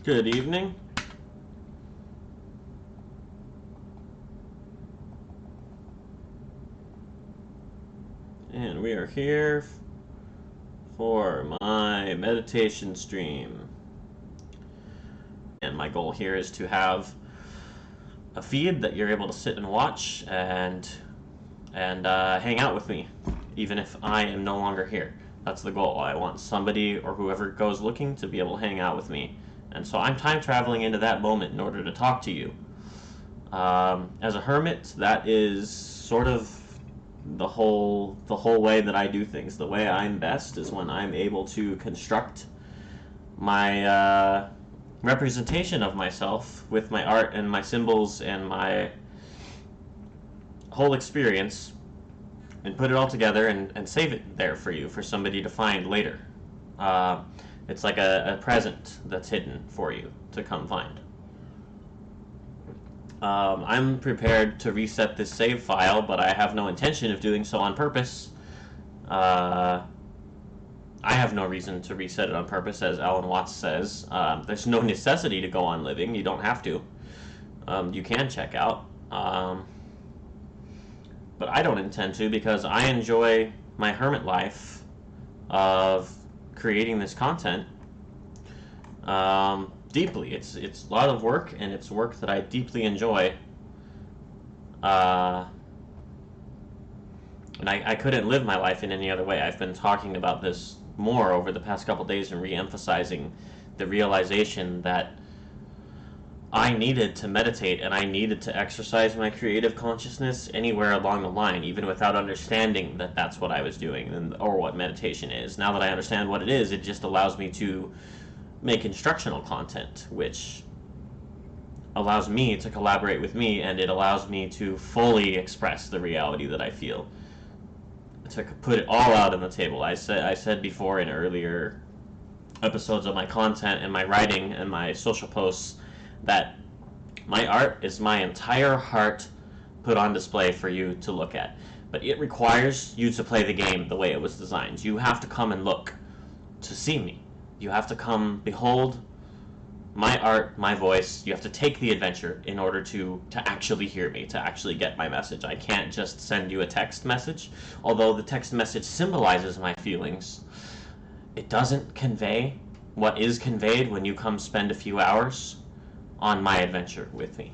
Good evening. And we are here for my meditation stream. And my goal here is to have a feed that you're able to sit and watch and hang out with me, even if I am no longer here. That's the goal. I want somebody or whoever goes looking to be able to hang out with me. And so I'm time traveling into that moment in order to talk to you. As a hermit, that is sort of the whole way that I do things. The way I'm best is when I'm able to construct my representation of myself with my art and my symbols and my whole experience and put it all together and save it there for you, for somebody to find later. It's like a present that's hidden for you to come find. I'm prepared to reset this save file, but I have no intention of doing so on purpose. I have no reason to reset it on purpose, as Alan Watts says. There's no necessity to go on living. You don't have to. You can check out. But I don't intend to, because I enjoy my hermit life of creating this content deeply. It's a lot of work, and it's work that I deeply enjoy. And I couldn't live my life in any other way. I've been talking about this more over the past couple days and re-emphasizing the realization that I needed to meditate and I needed to exercise my creative consciousness anywhere along the line, even without understanding that that's what I was doing or what meditation is. Now that I understand what it is, it just allows me to make instructional content, which allows me to collaborate with me, and it allows me to fully express the reality that I feel, to put it all out on the table. I said before in earlier episodes of my content and my writing and my social posts that my art is my entire heart put on display for you to look at. But it requires you to play the game the way it was designed. You have to come and look to see me. You have to come behold my art, my voice. You have to take the adventure in order to actually hear me, to actually get my message. I can't just send you a text message. Although the text message symbolizes my feelings, it doesn't convey what is conveyed when you come spend a few hours on my adventure with me.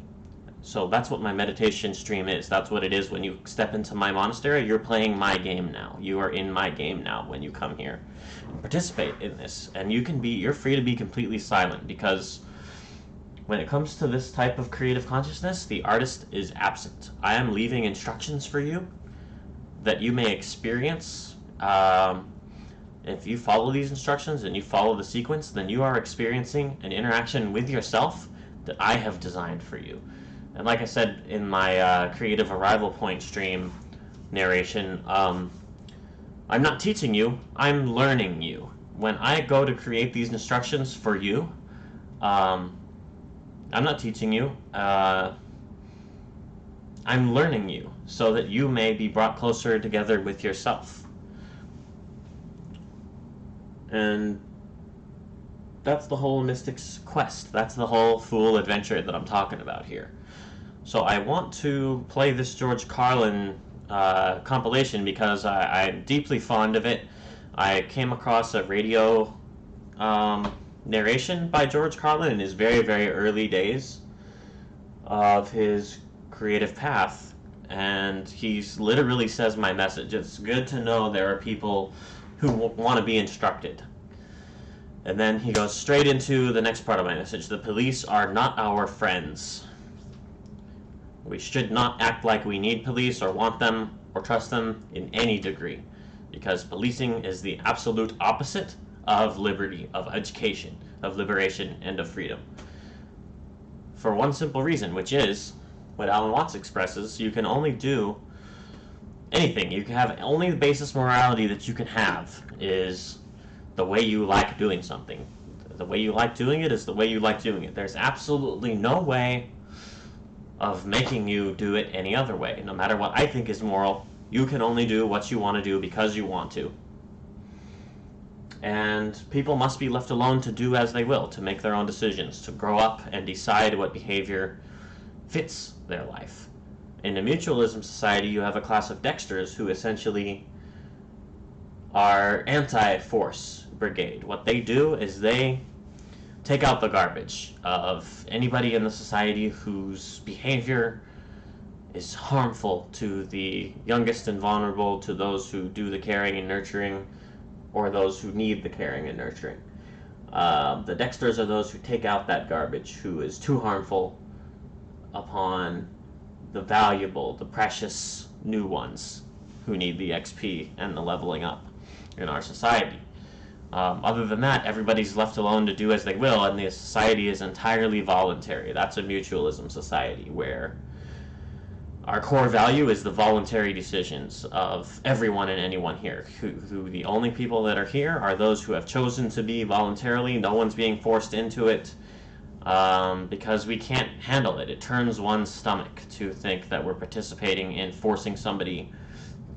So that's what my meditation stream is. That's what it is when you step into my monastery. You're playing my game now. You are in my game now when you come here and participate in this. And you're free to be completely silent, because when it comes to this type of creative consciousness, the artist is absent. I am leaving instructions for you that you may experience. If you follow these instructions and you follow the sequence, then you are experiencing an interaction with yourself that I have designed for you. And like I said in my creative arrival point stream narration, I'm not teaching you, I'm learning you. When I go to create these instructions for you, I'm not teaching you, I'm learning you so that you may be brought closer together with yourself. And that's the whole mystic's quest. That's the whole fool adventure that I'm talking about here. So I want to play this George Carlin compilation because I'm deeply fond of it. I came across a radio narration by George Carlin in his very, very early days of his creative path, and he literally says my message. It's good to know there are people who want to be instructed. And then he goes straight into the next part of my message. The police are not our friends. We should not act like we need police or want them or trust them in any degree, because policing is the absolute opposite of liberty, of education, of liberation, and of freedom. For one simple reason, which is what Alan Watts expresses: you can only do anything. You can have only the basis morality that you can have is the way you like doing something. The way you like doing it is the way you like doing it. There's absolutely no way of making you do it any other way. No matter what I think is moral, you can only do what you want to do because you want to. And people must be left alone to do as they will, to make their own decisions, to grow up and decide what behavior fits their life. In a mutualism society, you have a class of dexters who essentially are anti-force brigade. What they do is they take out the garbage of anybody in the society whose behavior is harmful to the youngest and vulnerable, to those who do the caring and nurturing, or those who need the caring and nurturing. The dexters are those who take out that garbage, who is too harmful upon the valuable, the precious new ones who need the XP and the leveling up in our society. Other than that, everybody's left alone to do as they will, and the society is entirely voluntary. That's a mutualism society where our core value is the voluntary decisions of everyone and anyone here. Who the only people that are here are those who have chosen to be voluntarily. No one's being forced into it because we can't handle it. It turns one's stomach to think that we're participating in forcing somebody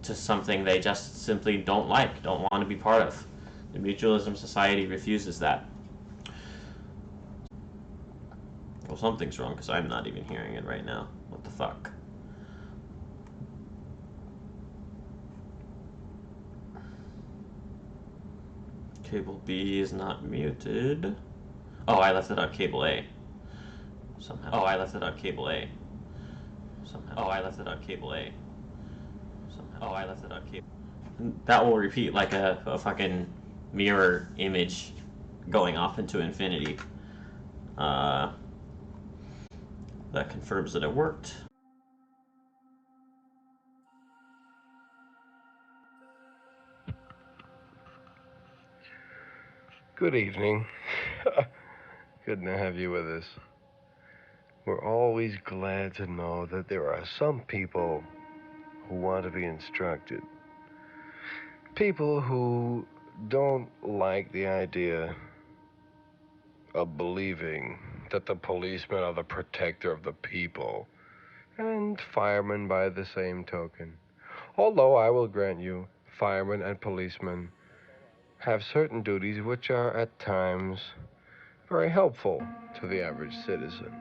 to something they just simply don't like, don't want to be part of. The mutualism society refuses that. Well, something's wrong because I'm not even hearing it right now. What the fuck? Cable B is not muted. Oh, I left it on cable A. Somehow. Oh, I left it on cable A. Somehow. Oh, I left it on cable A. Somehow. Oh, I left it on cable. That will repeat like a fucking mirror image going off into infinity. That confirms that it worked. Good evening. Good to have you with us. We're always glad to know that there are some people who want to be instructed. People who don't like the idea of believing that the policemen are the protector of the people, and firemen by the same token. Although I will grant you, firemen and policemen have certain duties which are at times very helpful to the average citizen.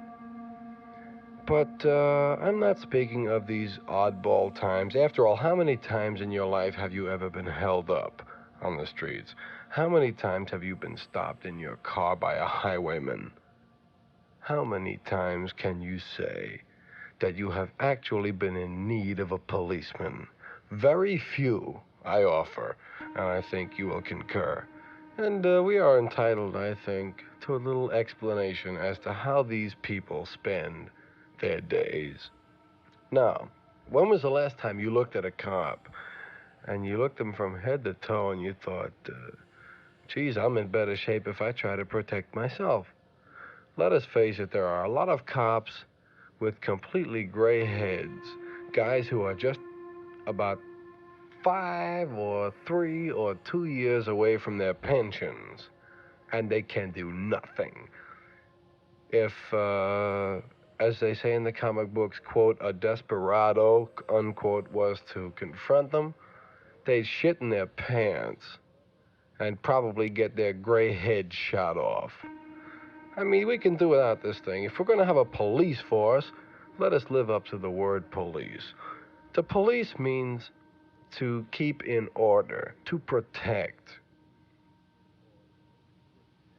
But I'm not speaking of these oddball times. After all, how many times in your life have you ever been held up on the streets? How many times have you been stopped in your car by a highwayman? How many times can you say that you have actually been in need of a policeman? Very few, I offer, and I think you will concur. And we are entitled, I think, to a little explanation as to how these people spend their days. Now, when was the last time you looked at a cop and you looked them from head to toe and you thought, geez, I'm in better shape if I try to protect myself? Let us face it, there are a lot of cops with completely gray heads, guys who are just about 5 or 3 or 2 years away from their pensions, and they can do nothing. If, as they say in the comic books, quote, a desperado, unquote, was to confront them, they'd shit in their pants and probably get their gray head shot off. I mean, we can do without this thing. If we're going to have a police force, let us live up to the word police. To police means to keep in order, to protect.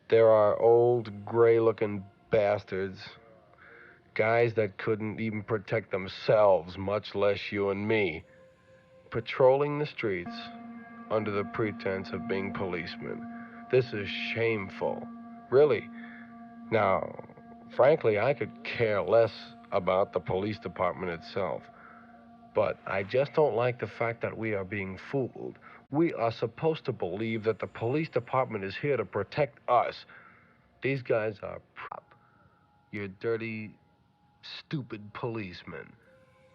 There are old, gray-looking bastards, guys that couldn't even protect themselves, much less you and me, patrolling the streets under the pretense of being policemen. This is shameful, really. Now, frankly, I could care less about the police department itself, but I just don't like the fact that we are being fooled. We are supposed to believe that the police department is here to protect us. These guys are prop. You're dirty, stupid policemen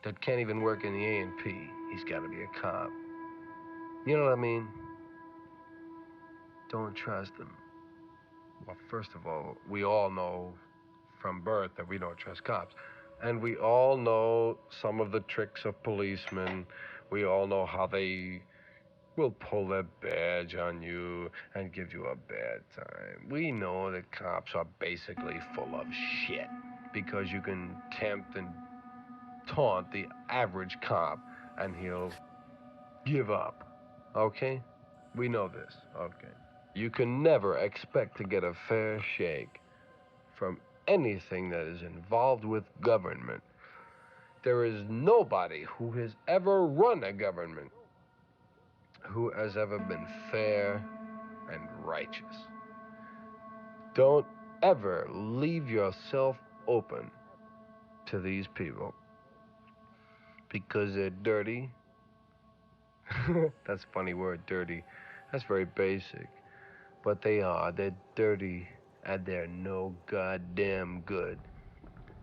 that can't even work in the A&P. He's got to be a cop. You know what I mean? Don't trust him. Well, first of all, we all know from birth that we don't trust cops. And we all know some of the tricks of policemen. We all know how they will pull their badge on you and give you a bad time. We know that cops are basically full of shit because you can tempt and taunt the average cop and he'll give up. Okay? We know this. Okay. You can never expect to get a fair shake from anything that is involved with government. There is nobody who has ever run a government who has ever been fair and righteous. Don't ever leave yourself open to these people because they're dirty. That's a funny word, dirty. That's very basic. But they are. They're dirty and they're no goddamn good.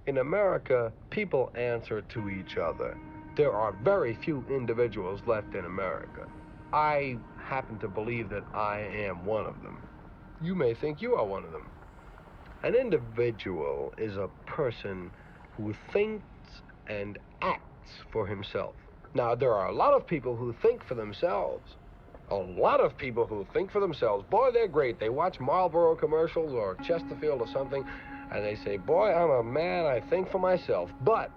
In America, people answer to each other. There are very few individuals left in America. I happen to believe that I am one of them. You may think you are one of them. An individual is a person who thinks and acts for himself. Now, there are a lot of people who think for themselves. A lot of people who think for themselves. Boy, they're great. They watch Marlboro commercials or Chesterfield or something, and they say, boy, I'm a man, I think for myself. But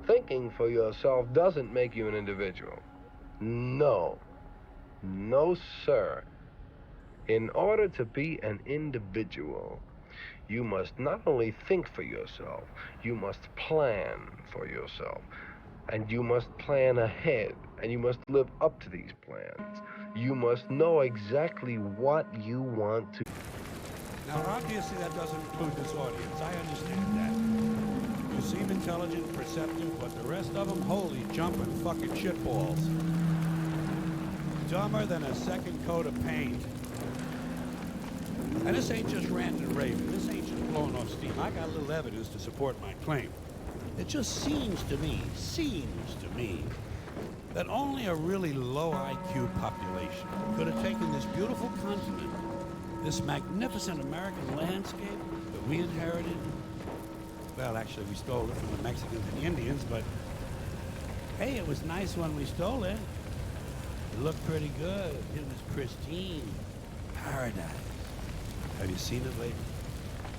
thinking for yourself doesn't make you an individual. No. No, sir. In order to be an individual, you must not only think for yourself, you must plan for yourself. And you must plan ahead, and you must live up to these plans. You must know exactly what you want to. Now, obviously, that doesn't include this audience. I understand that. You seem intelligent, perceptive, but the rest of them, holy jumping fucking shitballs. Dumber than a second coat of paint. And this ain't just ranting and raving. This ain't just blowing off steam. I got a little evidence to support my claim. It just seems to me, that only a really low IQ population could have taken this beautiful continent, this magnificent American landscape that we inherited. Well, actually, we stole it from the Mexicans and the Indians, but hey, it was nice when we stole it. It looked pretty good. It was pristine. Paradise. Have you seen it lately?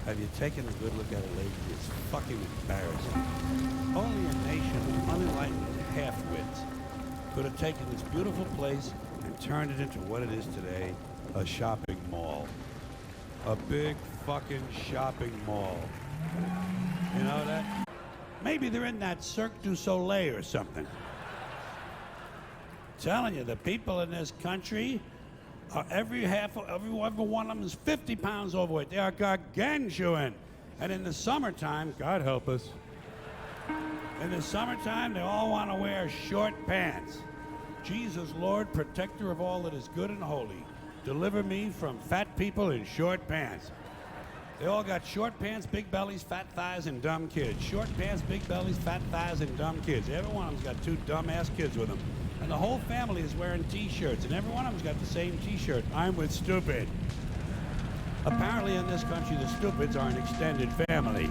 Have you taken a good look at it lately? It's fucking embarrassing. Only a nation of unenlightened half-wits could have taken this beautiful place and turned it into what it is today, a shopping mall. A big fucking shopping mall. You know that? Maybe they're in that Cirque du Soleil or something. I'm telling you, the people in this country, every one of them is 50 pounds overweight. They are gargantuan. And in the summertime, God help us, in the summertime, they all want to wear short pants. Jesus, Lord, protector of all that is good and holy, deliver me from fat people in short pants. They all got short pants, big bellies, fat thighs, and dumb kids. Short pants, big bellies, fat thighs, and dumb kids. Every one of them's got two dumb-ass kids with them. And the whole family is wearing T-shirts, and every one of them's got the same T-shirt. I'm with stupid. Apparently in this country, the stupids are an extended family.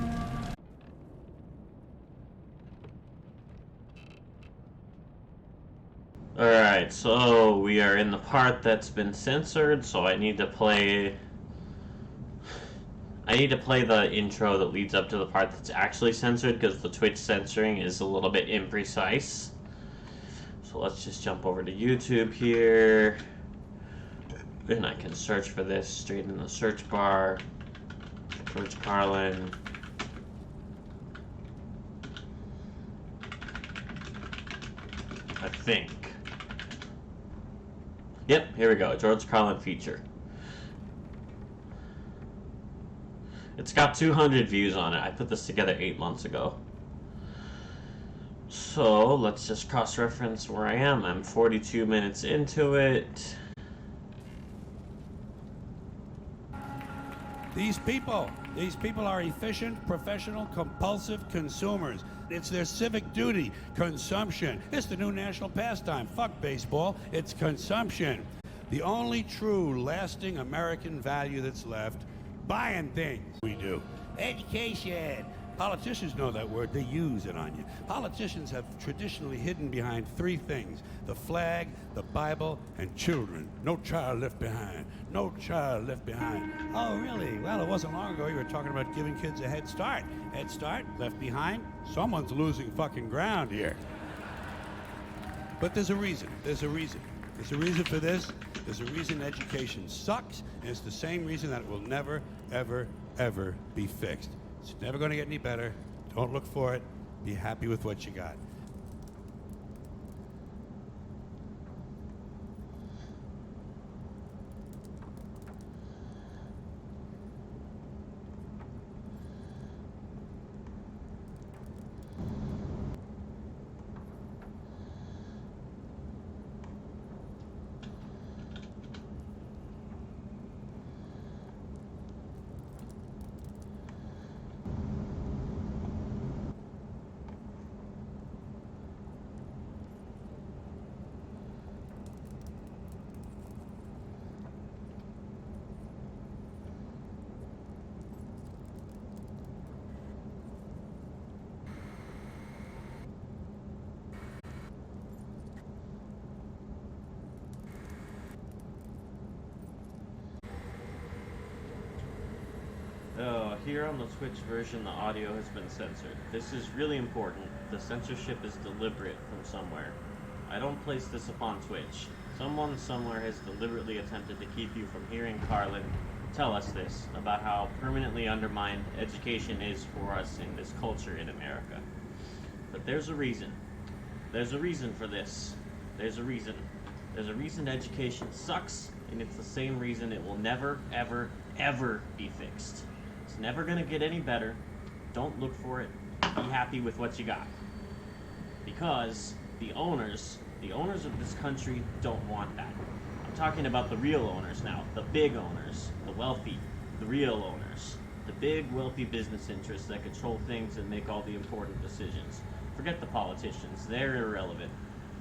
Alright, so we are in the part that's been censored, so I need to play the intro that leads up to the part that's actually censored, because the Twitch censoring is a little bit imprecise. So let's just jump over to YouTube here, and I can search for this straight in the search bar. George Carlin. I think. Yep, here we go. George Carlin feature. It's got 200 views on it. I put this together 8 months ago. So let's just cross-reference where I am. I'm 42 minutes into it. These people are efficient, professional, compulsive consumers. It's their civic duty, consumption. It's the new national pastime. Fuck baseball, it's consumption. The only true, lasting American value that's left, buying things. We do. Education, Politicians know that word. They use it on you. Politicians have traditionally hidden behind three things: the flag, the Bible, and children. No child left behind. No child left behind. Oh, really? Well, it wasn't long ago you were talking about giving kids a head start. Head start? Left behind? Someone's losing fucking ground here. But there's a reason. There's a reason. There's a reason for this. There's a reason education sucks, and it's the same reason that it will never, ever, ever be fixed. It's never going to get any better. Don't look for it. Be happy with what you got. Oh, here on the Twitch version, the audio has been censored. This is really important. The censorship is deliberate from somewhere. I don't place this upon Twitch. Someone somewhere has deliberately attempted to keep you from hearing Carlin tell us this, about how permanently undermined education is for us in this culture in America. But there's a reason. There's a reason for this. There's a reason. There's a reason education sucks, and it's the same reason it will never, ever, ever be fixed. It's never going to get any better. Don't look for it. Be happy with what you got. Because the owners of this country don't want that. I'm talking about the real owners now. The big owners. The wealthy. The real owners. The big, wealthy business interests that control things and make all the important decisions. Forget the politicians. They're irrelevant.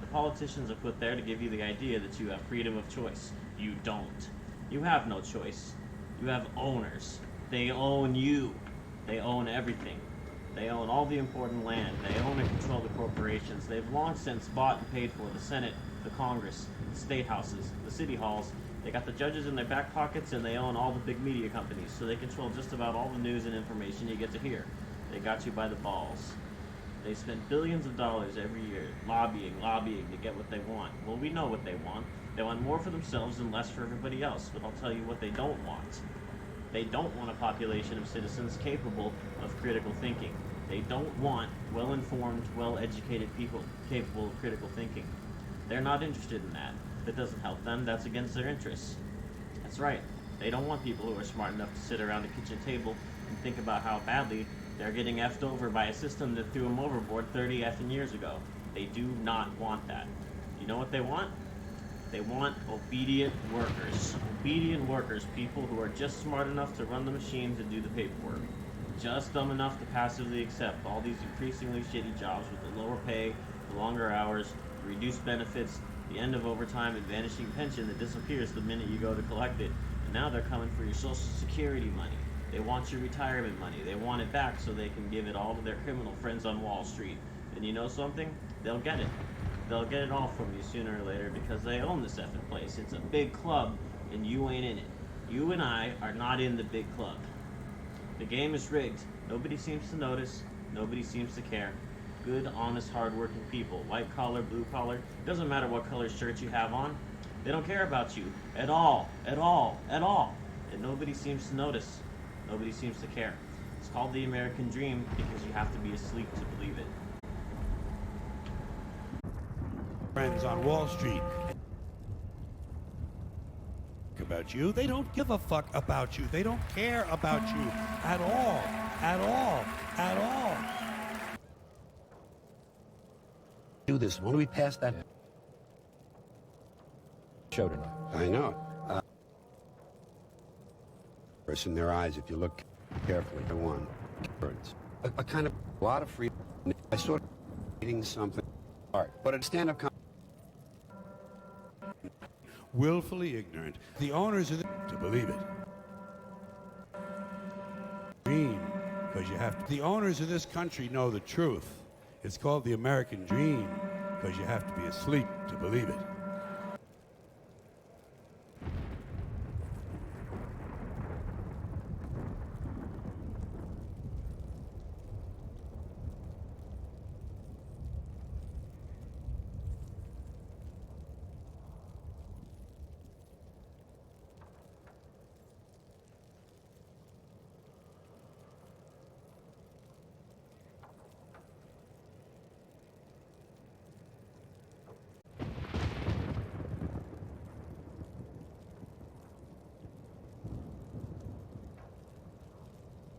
The politicians are put there to give you the idea that you have freedom of choice. You don't. You have no choice. You have owners. They own you. They own everything. They own all the important land. They own and control the corporations. They've long since bought and paid for the Senate, the Congress, the state houses, the city halls. They got the judges in their back pockets, and they own all the big media companies, so they control just about all the news and information you get to hear. They got you by the balls. They spend billions of dollars every year lobbying to get what they want. Well, we know what they want. They want more for themselves and less for everybody else, but I'll tell you what they don't want. They don't want a population of citizens capable of critical thinking. They don't want well-informed, well-educated people capable of critical thinking. They're not interested in that. That doesn't help them. That's against their interests. That's right. They don't want people who are smart enough to sit around a kitchen table and think about how badly they're getting effed over by a system that threw them overboard 30 effing years ago. They do not want that. You know what they want? They want obedient workers. Obedient workers, people who are just smart enough to run the machines and do the paperwork. Just dumb enough to passively accept all these increasingly shitty jobs with the lower pay, the longer hours, the reduced benefits, the end of overtime, and vanishing pension that disappears the minute you go to collect it. And now they're coming for your Social Security money. They want your retirement money. They want it back so they can give it all to their criminal friends on Wall Street. And you know something? They'll get it. They'll get it all from you sooner or later because they own this effing place. It's a big club, and you ain't in it. You and I are not in the big club. The game is rigged. Nobody seems to notice. Nobody seems to care. Good, honest, hard-working people. White collar, blue collar. Doesn't matter what color shirt you have on. They don't care about you. At all. At all. At all. And nobody seems to notice. Nobody seems to care. It's called the American dream because you have to be asleep to believe it. Friends on Wall Street about you. They don't give a fuck about you. They don't care about you at all. At all. At all. Do this. When we pass that showed it. I know. In their eyes, if you look carefully, the one a kind of a lot of freedom. I sort of reading something art, but a stand-up Willfully ignorant. The owners are to believe it. Dream, because because you have to. The owners of this country know the truth. It's called the American dream because you have to be asleep to believe it.